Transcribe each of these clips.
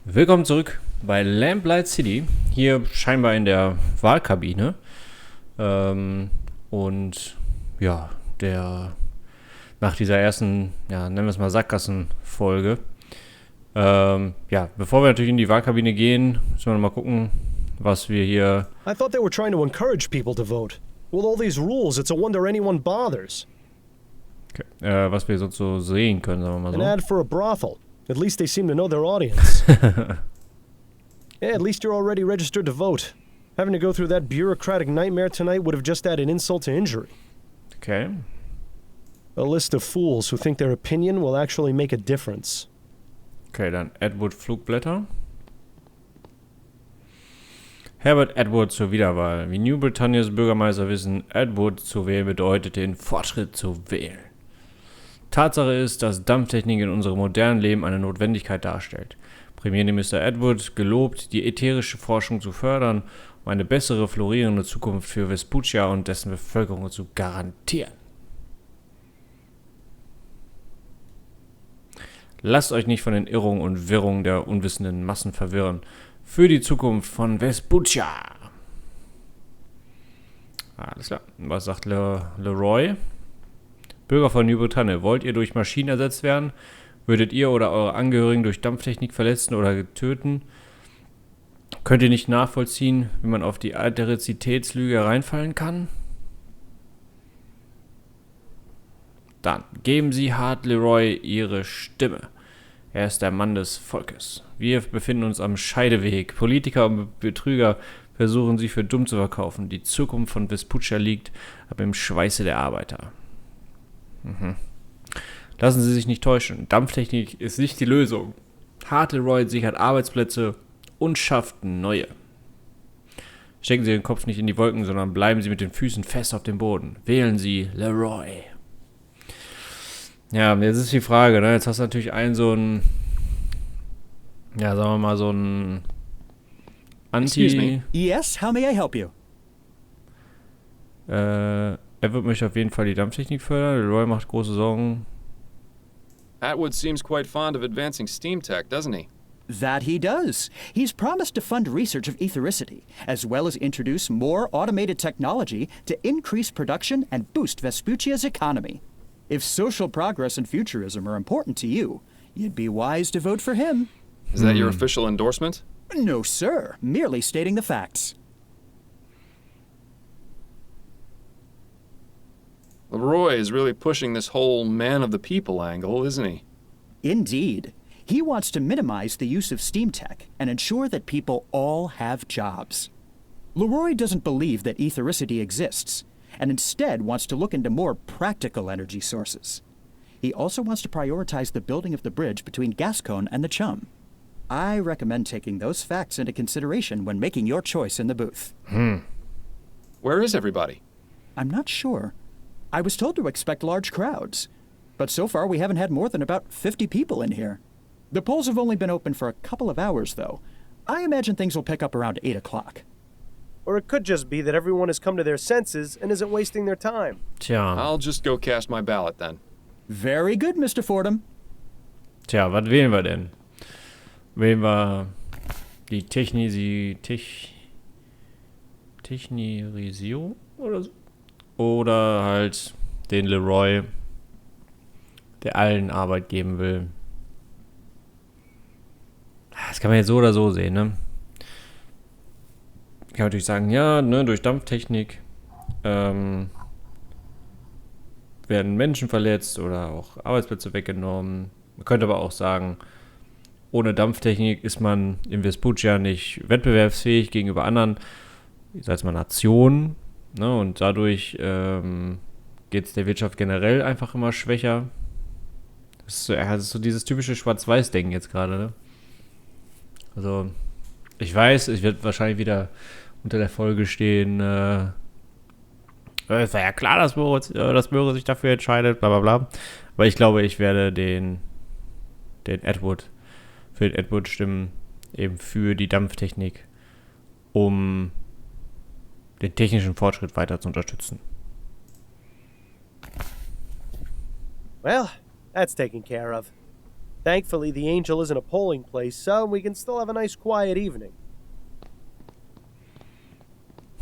Willkommen zurück bei Lamplight City, hier scheinbar in der Wahlkabine. Und ja, nach dieser ersten, nennen wir es mal Sackgassenfolge. Bevor wir natürlich in die Wahlkabine gehen, müssen wir mal gucken, was wir hier... I thought they were trying to encourage people to vote. With all these rules, it's a wonder anyone bothers. Okay, was wir sonst so sehen können, sagen wir mal so. An ad for a brothel. At least they seem to know their audience. Yeah, at least you're already registered to vote. Having to go through that bureaucratic nightmare tonight would have just added insult to injury. Okay. A list of fools who think their opinion will actually make a difference. Okay, dann Edward Flugblätter. Herbert Edward zur Wiederwahl. Wie New Britannias Bürgermeister wissen, Edward zu wählen bedeutet, den Fortschritt zu wählen. Tatsache ist, dass Dampftechnik in unserem modernen Leben eine Notwendigkeit darstellt. Premierminister Edward gelobt, die ätherische Forschung zu fördern, um eine bessere, florierende Zukunft für Vespuccia und dessen Bevölkerung zu garantieren. Lasst euch nicht von den Irrungen und Wirrungen der unwissenden Massen verwirren. Für die Zukunft von Vespuccia. Alles klar. Was sagt Leroy? Bürger von New Britannia, wollt ihr durch Maschinen ersetzt werden? Würdet ihr oder eure Angehörigen durch Dampftechnik verletzen oder töten? Könnt ihr nicht nachvollziehen, wie man auf die Alterizitätslüge hereinfallen kann? Dann geben Sie Hart Leroy Ihre Stimme. Er ist der Mann des Volkes. Wir befinden uns am Scheideweg. Politiker und Betrüger versuchen sie für dumm zu verkaufen. Die Zukunft von Vespuccia liegt aber im Schweiße der Arbeiter. Lassen Sie sich nicht täuschen. Dampftechnik ist nicht die Lösung. Hart Leroy sichert Arbeitsplätze und schafft neue. Stecken Sie den Kopf nicht in die Wolken, sondern bleiben Sie mit den Füßen fest auf dem Boden. Wählen Sie Leroy. Ja, jetzt ist die Frage, ne? Jetzt hast du natürlich sagen wir mal, so ein Excuse me. Yes, how may I help you? Edward möchte auf jeden Fall die Dampftechnik fördern. Leroy macht große Sorgen. Atwood seems quite fond of advancing steam tech, doesn't he? That he does. He's promised to fund research of ethericity, as well as introduce more automated technology to increase production and boost Vespuccia's economy. If social progress and futurism are important to you, you'd be wise to vote for him. Is that your official endorsement? No, sir. Merely stating the facts. Leroy is really pushing this whole man of the people angle, isn't he? Indeed. He wants to minimize the use of steam tech and ensure that people all have jobs. Leroy doesn't believe that ethericity exists, and instead wants to look into more practical energy sources. He also wants to prioritize the building of the bridge between Gascon and the Chum. I recommend taking those facts into consideration when making your choice in the booth. Where is everybody? I'm not sure. I was told to expect large crowds, but so far we haven't had more than about 50 people in here. The polls have only been open for a couple of hours, though. I imagine things will pick up around 8 o'clock. Or it could just be that everyone has come to their senses and isn't wasting their time. Tja. I'll just go cast my ballot then. Very good, Mr. Fordham. Tja, was wählen wir denn? Wählen wir die Technisierung oder so? Oder halt den Leroy, der allen Arbeit geben will. Das kann man jetzt so oder so sehen, ne? Ich kann natürlich sagen, ja, ne, durch Dampftechnik werden Menschen verletzt oder auch Arbeitsplätze weggenommen. Man könnte aber auch sagen, ohne Dampftechnik ist man in Vespuccia nicht wettbewerbsfähig gegenüber anderen, ich sag jetzt mal Nationen, ne, und dadurch geht es der Wirtschaft generell einfach immer schwächer. Das ist so dieses typische Schwarz-Weiß-Denken jetzt gerade, ne? Also, ich weiß, ich werde wahrscheinlich wieder unter der Folge stehen, es war ja klar, dass Möhre sich dafür entscheidet, bla bla bla. Aber ich glaube, ich werde für den Edward stimmen, eben für die Dampftechnik, um den technischen Fortschritt weiter zu unterstützen. Well, that's taken care of. Thankfully, the Angel isn't a polling place, so we can still have a nice quiet evening.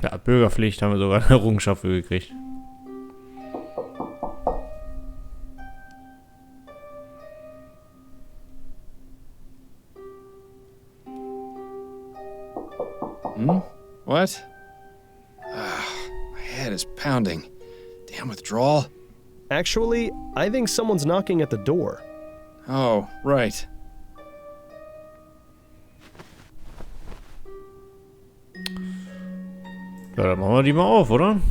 Ja, Bürgerpflicht haben wir sogar eine Errungenschaft für gekriegt. What? My head is pounding. Damn withdrawal. Actually, I think someone's knocking at the door. Oh, right. Ja, dann machen wir die mal auf, oder?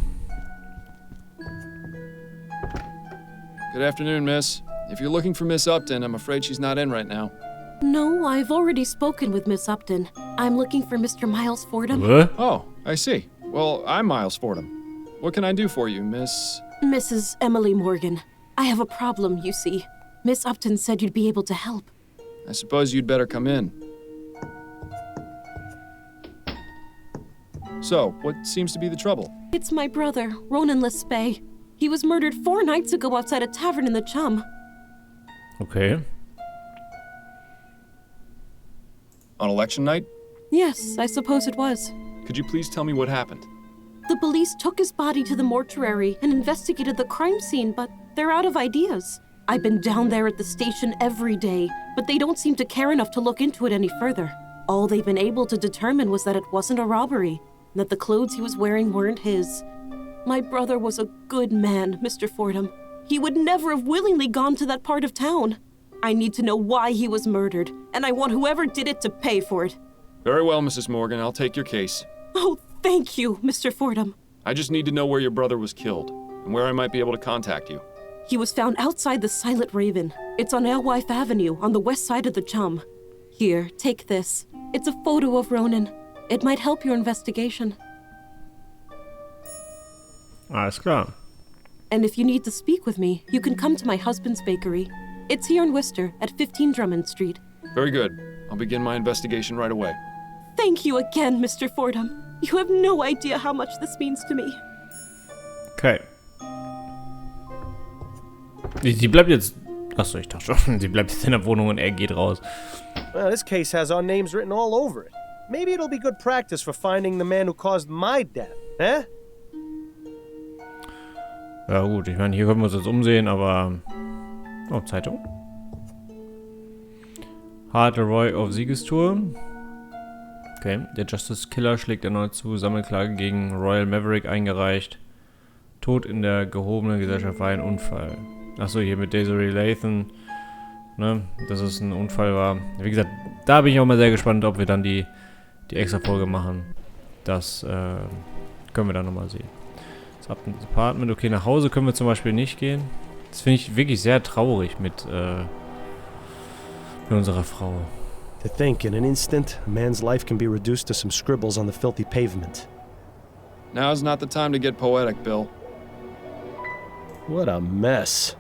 Good afternoon, miss. If you're looking for Miss Upton, I'm afraid she's not in right now. No, I've already spoken with Miss Upton. I'm looking for Mr. Miles Fordham. What? Oh, I see. Well, I'm Miles Fordham. What can I do for you, Miss... Mrs. Emily Morgan. I have a problem, you see. Miss Upton said you'd be able to help. I suppose you'd better come in. So, what seems to be the trouble? It's my brother, Ronan Lespay. He was murdered 4 nights ago outside a tavern in the Chum. Okay. On election night? Yes, I suppose it was. Could you please tell me what happened? The police took his body to the mortuary and investigated the crime scene, but they're out of ideas. I've been down there at the station every day, but they don't seem to care enough to look into it any further. All they've been able to determine was that it wasn't a robbery, and that the clothes he was wearing weren't his. My brother was a good man, Mr. Fordham. He would never have willingly gone to that part of town. I need to know why he was murdered, and I want whoever did it to pay for it. Very well, Mrs. Morgan. I'll take your case. Oh, thank you, Mr. Fordham. I just need to know where your brother was killed, and where I might be able to contact you. He was found outside the Silent Raven. It's on Alewife Avenue, on the west side of the Chum. Here, take this. It's a photo of Ronan. It might help your investigation. Alles klar. And if you need to speak with me, you can come to my husband's bakery. It's here in Worcester, at 15 Drummond Street. Very good. I'll begin my investigation right away. Thank you again, Mr. Fordham. You have no idea how much this means to me. Okay. Sie bleibt jetzt... Achso, ich dachte schon, sie bleibt jetzt in der Wohnung und er geht raus. Well, this case has our names written all over it. Maybe it'll be good practice for finding the man who caused my death, eh? Ja gut, ich meine, hier können wir uns jetzt umsehen, aber... Oh, Zeitung. Roy auf Siegestour. Okay, der Justice Killer schlägt erneut zu. Sammelklage gegen Royal Maverick eingereicht. Tod in der gehobenen Gesellschaft war ein Unfall. Achso, hier mit Desiree Lathan. Ne, dass es ein Unfall war. Wie gesagt, da bin ich auch mal sehr gespannt, ob wir dann die extra Folge machen. Das können wir dann nochmal sehen. Das Apartment. Okay, nach Hause können wir zum Beispiel nicht gehen. Das finde ich wirklich sehr traurig mit unserer Frau. To think, in an instant, a man's life can be reduced to some scribbles on the filthy pavement. Now's not the time to get poetic, Bill. What a mess.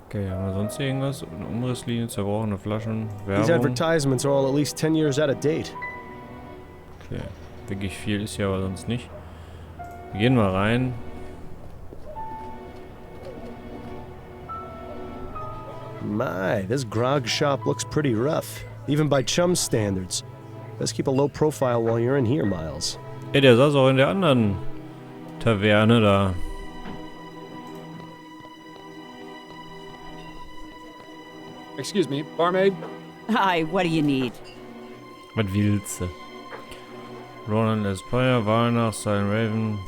Okay, haben wir sonst irgendwas? Eine Umrisslinie, zerbrochene Flaschen, These Werbung. advertisements are all at least 10 years out of date. Okay, wirklich viel ist hier aber sonst nicht. Wir gehen mal rein. My, this grog shop looks pretty rough, even by Chum standards. Let's keep a low profile while you're in here, Miles. Ey, der saß auch in der anderen Taverne da. Excuse me, barmaid? Hi, what do you need? Was willst du? Ronan Lespay, Weihnacht, Silent Raven.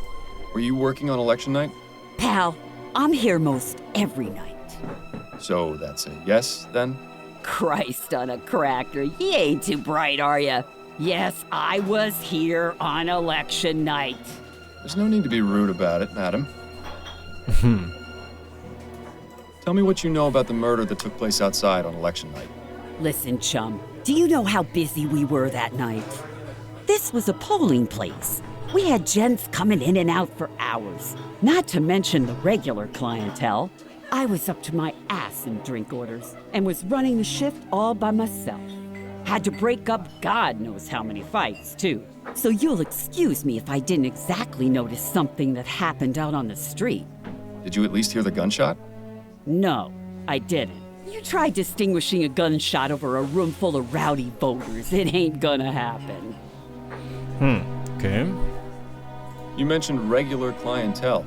Were you working on election night? Pal, I'm here most every night. So that's a yes, then? Christ on a cracker, you ain't too bright, are ya? Yes, I was here on election night. There's no need to be rude about it, madam. Tell me what you know about the murder that took place outside on election night. Listen, chum, do you know how busy we were that night? This was a polling place. We had gents coming in and out for hours, not to mention the regular clientele. I was up to my ass in drink orders and was running the shift all by myself. Had to break up God knows how many fights, too. So you'll excuse me if I didn't exactly notice something that happened out on the street. Did you at least hear the gunshot? No, I didn't. You try distinguishing a gunshot over a room full of rowdy voters. It ain't gonna happen. Okay. You mentioned regular clientele.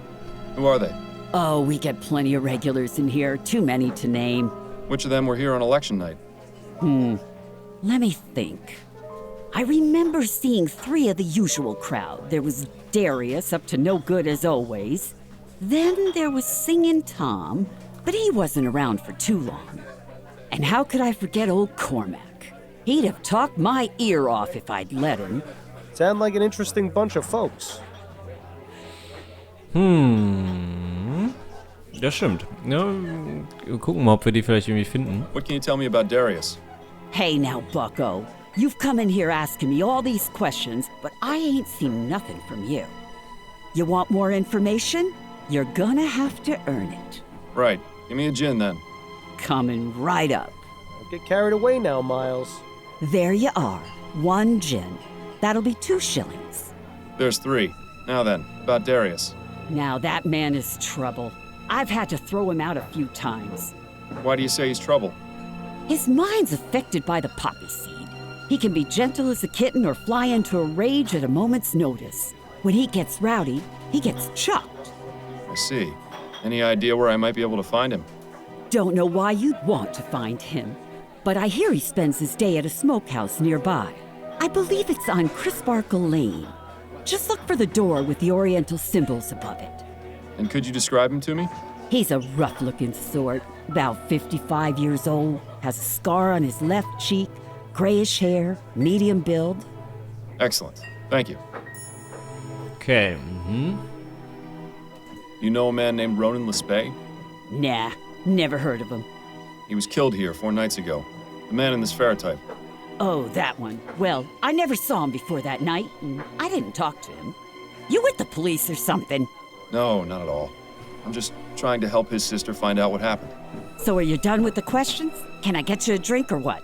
Who are they? Oh, we get plenty of regulars in here. Too many to name. Which of them were here on election night? Let me think. I remember seeing 3 of the usual crowd. There was Darius, up to no good as always. Then there was Singin' Tom, but he wasn't around for too long. And how could I forget old Cormac? He'd have talked my ear off if I'd let him. Sound like an interesting bunch of folks. Das stimmt. Ja, wir gucken mal, ob wir die vielleicht irgendwie finden. What can you tell me about Darius? Hey now, bucko. You've come in here asking me all these questions, but I ain't seen nothing from you. You want more information? You're gonna have to earn it. Right. Give me a gin, then. Coming right up. Don't get carried away now, Miles. There you are. 1 gin. That'll be 2 shillings. There's 3. Now then, about Darius. Now that man is trouble. I've had to throw him out a few times. Why do you say he's trouble? His mind's affected by the poppy seed. He can be gentle as a kitten or fly into a rage at a moment's notice. When he gets rowdy, he gets chopped. I see. Any idea where I might be able to find him? Don't know why you'd want to find him, but I hear he spends his day at a smokehouse nearby. I believe it's on Crisparkle Lane. Just look for the door with the oriental symbols above it. And could you describe him to me? He's a rough-looking sort, about 55 years old, has a scar on his left cheek, grayish hair, medium build. Excellent. Thank you. Okay. You know a man named Ronan Lespay? Nah, never heard of him. He was killed here 4 nights ago. The man in this ferrotype. Oh, that one. Well, I never saw him before that night, and I didn't talk to him. You with the police or something? No, not at all. I'm just trying to help his sister find out what happened. So are you done with the questions? Can I get you a drink or what?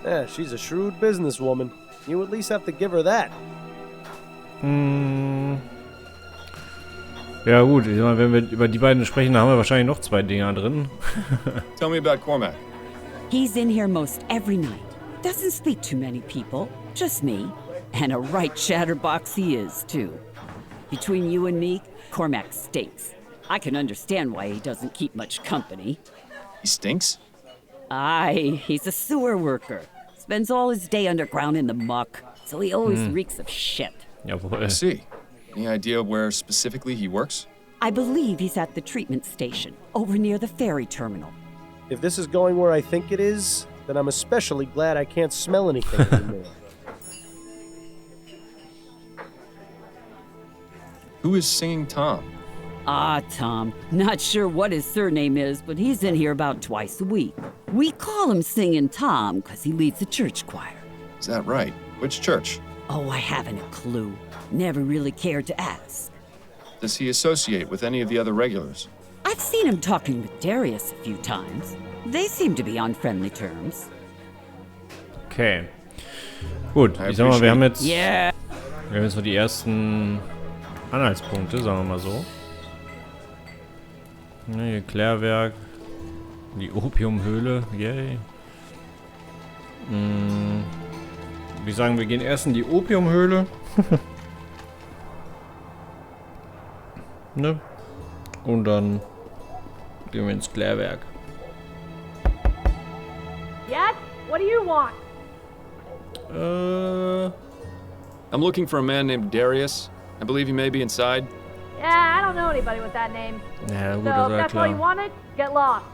Yeah, she's a shrewd businesswoman. You at least have to give her that. Ja gut, ich meine, wenn wir über die beiden sprechen, dann haben wir wahrscheinlich noch 2 Dinger drin. Tell me about Cormac. He's in here most every night. Doesn't speak to many people, just me. And a right chatterbox he is, too. Between you and me, Cormac stinks. I can understand why he doesn't keep much company. He stinks? Aye, he's a sewer worker. Spends all his day underground in the muck, so he always reeks of shit. Jawohl. I see. Any idea where specifically he works? I believe he's at the treatment station, over near the ferry terminal. If this is going where I think it is, then I'm especially glad I can't smell anything anymore. Who is Singing Tom? Ah, Tom. Not sure what his surname is, but he's in here about twice a week. We call him Singin' Tom because he leads the church choir. Is that right? Which church? Oh, I haven't a clue. Never really cared to ask. Does he associate with any of the other regulars? I've seen him talking with Darius a few times. They seem to be on friendly terms. Okay. Gut, ich sag mal, wir haben jetzt so die ersten Anhaltspunkte, sagen wir mal so. Ne, hier Klärwerk. Die Opiumhöhle. Yay. Ich sagen, wir gehen erst in die Opiumhöhle. Ne? Und dann gehen wir ins Klärwerk. Yes? What do you want? I'm looking for a man named Darius. I believe he may be inside. Yeah, I don't know anybody with that name. Ja, gut, So das if war that's all you klar. wanted, get lost.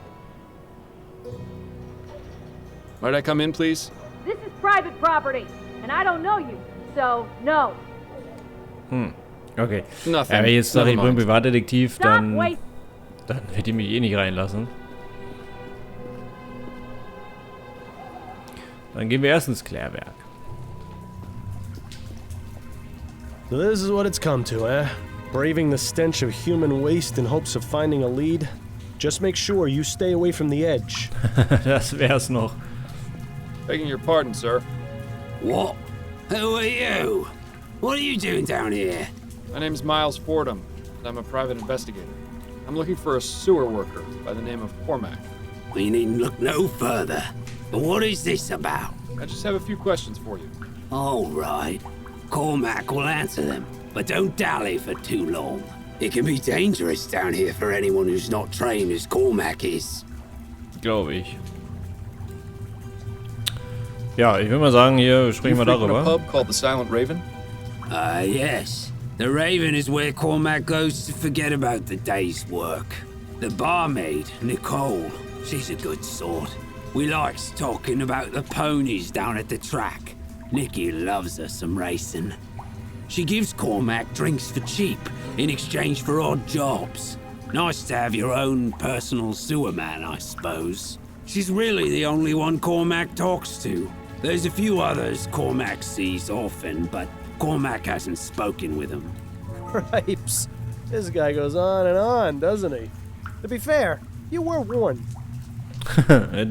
Might I come in, please? This is private property, and I don't know you, so no. Okay. Nothing. Wenn ich jetzt sage, ich bin Never mind. Privatdetektiv, Stop dann wait. wird die mich eh nicht reinlassen. Dann gehen wir erst ins Klärwerk. So this is what it's come to, eh? Braving the stench of human waste in hopes of finding a lead? Just make sure you stay away from the edge. Das wär's noch. Begging your pardon, sir. What? Who are you? What are you doing down here? My name's Miles Fordham, and I'm a private investigator. I'm looking for a sewer worker by the name of Cormac. We needn't look no further. But what is this about? I just have a few questions for you. All right. Cormac will answer them, but don't dally for too long. It can be dangerous down here for anyone who's not trained as Cormac is. Glaube ich. Ja, ich will mal sagen, hier sprechen wir You frequent a darüber. pub called the Silent Raven? Yes. The Raven is where Cormac goes to forget about the day's work. The barmaid, Nicole, she's a good sort. We likes talking about the ponies down at the track. Nicky loves her some racing. She gives Cormac drinks for cheap in exchange for odd jobs. Nice to have your own personal sewer man, I suppose. She's really the only one Cormac talks to. There's a few others Cormac sees often, but Cormac hasn't spoken with them. Cripes. This guy goes on and on, doesn't he? To be fair, you were warned.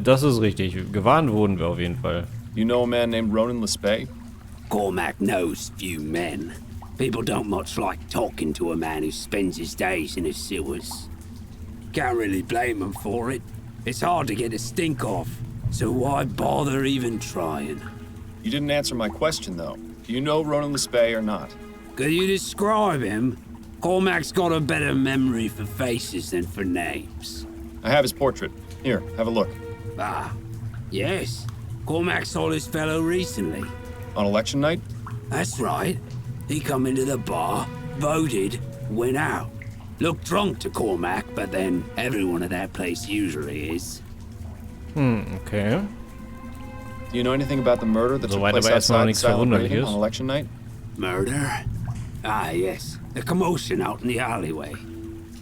Das ist richtig. Gewarnt wurden wir auf jeden Fall. You know a man named Ronan Lespay? Cormac knows few men. People don't much like talking to a man who spends his days in the sewers. Can't really blame him for it. It's hard to get a stink off, so why bother even trying? You didn't answer my question, though. Do you know Ronan Lespay or not? Could you describe him? Cormac's got a better memory for faces than for names. I have his portrait. Here, have a look. Ah, yes. Cormac saw this fellow recently. On election night? That's right. He come into the bar, voted, went out. Looked drunk to Cormac, but then everyone at that place usually is. Okay. Do you know anything about the murder that took Soweit place aber erstmal outside the nichts Silent Raven Verwunderliches. on election night? Murder? Ah, yes. The commotion out in the alleyway.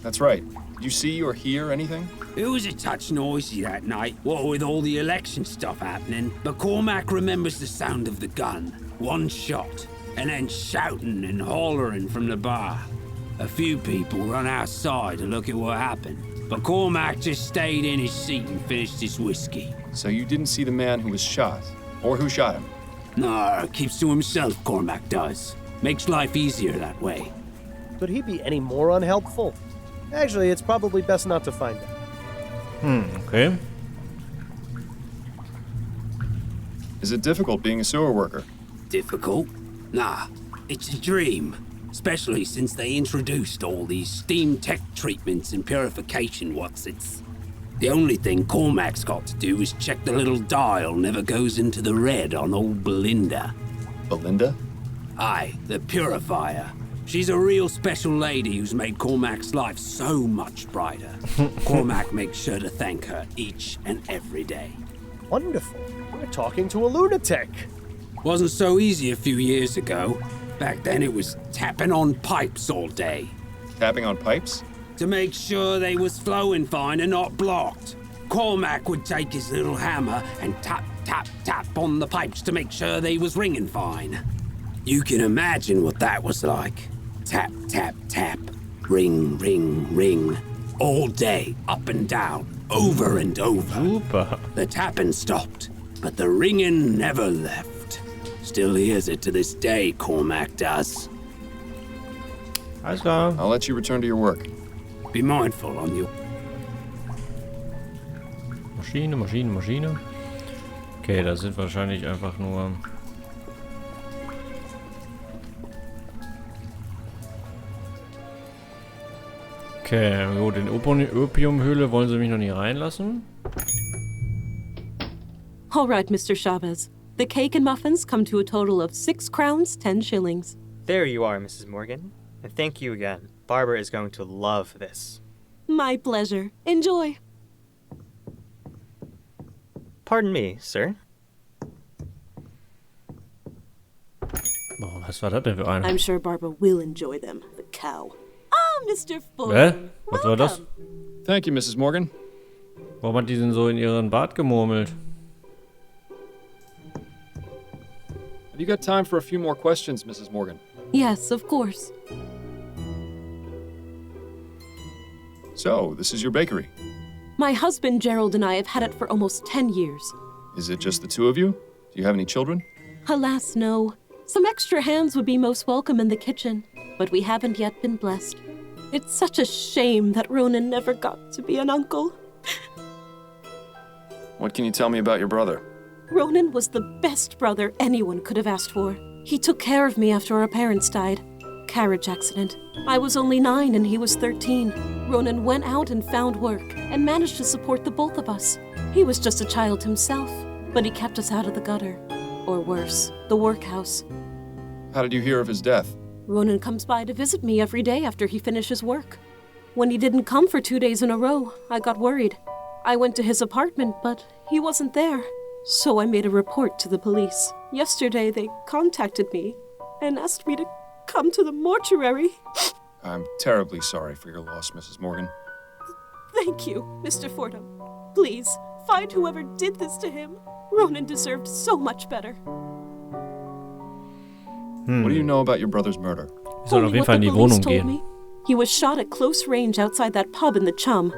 That's right. Did you see or hear anything? It was a touch noisy that night, what with all the election stuff happening, but Cormac remembers the sound of the gun. One shot, and then shouting and hollering from the bar. A few people run outside to look at what happened, but Cormac just stayed in his seat and finished his whiskey. So you didn't see the man who was shot? Or who shot him? No, keeps to himself, Cormac does. Makes life easier that way. Could he be any more unhelpful? Actually, it's probably best not to find out. Okay. Is it difficult being a sewer worker? Difficult? Nah, it's a dream. Especially since they introduced all these steam tech treatments and purification whatsits. The only thing Cormac's got to do is check the little dial never goes into the red on old Belinda. Belinda? Aye, the purifier. She's a real special lady who's made Cormac's life so much brighter. Cormac makes sure to thank her each and every day. Wonderful. We're talking to a lunatic. Wasn't so easy a few years ago. Back then it was tapping on pipes all day. Tapping on pipes? To make sure they was flowing fine and not blocked. Cormac would take his little hammer and tap, tap, tap on the pipes to make sure they was ringing fine. You can imagine what that was like. Tap, tap, tap. Ring, ring, ring. All day, up and down, over and over. Super. The tapping stopped, but the ringing never left. Still hears it to this day, Cormac does. Alles klar. I'll let you return to your work. Be mindful on you. Maschine, Maschine, Maschine. Okay, das sind wahrscheinlich einfach nur... Okay, gut, in Opiumhöhle wollen sie mich noch nie reinlassen. All right, Mr. Chavez. The cake and muffins come to a total of 6 crowns, 10 shillings. There you are, Mrs. Morgan. And thank you again. Barbara is going to love this. My pleasure. Enjoy. Pardon me, sir. Boah, was war das denn für eine? I'm sure Barbara will enjoy them. The cow. Ah, Mr. Fordham. Was war das? Thank you, Mrs. Morgan. Warum hat die denn so in ihren Bart gemurmelt? Have you got time for a few more questions, Mrs. Morgan? Yes, of course. So, this is your bakery. My husband Gerald and I have had it for almost 10 years. Is it just the two of you? Do you have any children? Alas, no. Some extra hands would be most welcome in the kitchen, but we haven't yet been blessed. It's such a shame that Ronan never got to be an uncle. What can you tell me about your brother? Ronan was the best brother anyone could have asked for. He took care of me after our parents died. Carriage accident. I was only 9 and he was 13. Ronan went out and found work and managed to support the both of us. He was just a child himself, but he kept us out of the gutter. Or worse, the workhouse. How did you hear of his death? Ronan comes by to visit me every day after he finishes work. When he didn't come for 2 days in a row, I got worried. I went to his apartment, but he wasn't there. So I made a report to the police. Yesterday, they contacted me and asked me to come to the mortuary. I'm terribly sorry for your loss, Mrs. Morgan. Thank you, Mr. Fordham. Please, find whoever did this to him. Ronan deserved so much better. What do you know about your brother's murder? Wir sollen auf jeden Fall in die Wohnung gehen. He was shot at close range outside that pub in the Chum.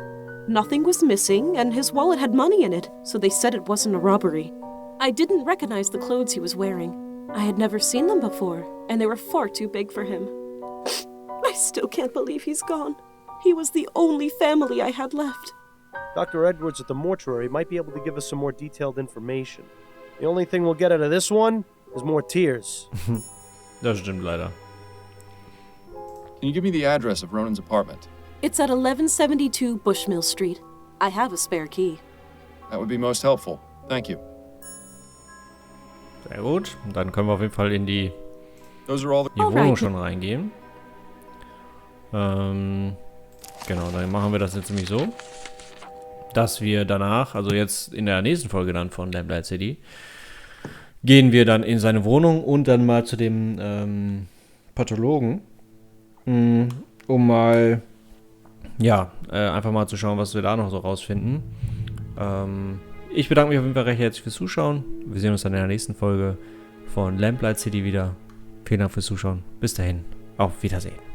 Nothing was missing, and his wallet had money in it, so they said it wasn't a robbery. I didn't recognize the clothes he was wearing. I had never seen them before, and they were far too big for him. I still can't believe he's gone. He was the only family I had left. Dr. Edwards at the mortuary might be able to give us some more detailed information. The only thing we'll get out of this one is more tears. Das stimmt leider. Can you give me the address of Ronan's apartment? It's at 1172 Bushmill Street. I have a spare key. That would be most helpful. Thank you. Sehr gut. Und dann können wir auf jeden Fall in die Wohnung schon reingehen. Genau, dann machen wir das jetzt nämlich so, dass wir danach, also jetzt in der nächsten Folge dann von Lamplight City, gehen wir dann in seine Wohnung und dann mal zu dem Pathologen, um mal, ja, einfach mal zu schauen, was wir da noch so rausfinden. Ich bedanke mich auf jeden Fall recht herzlich fürs Zuschauen. Wir sehen uns dann in der nächsten Folge von Lamplight City wieder. Vielen Dank fürs Zuschauen. Bis dahin. Auf Wiedersehen.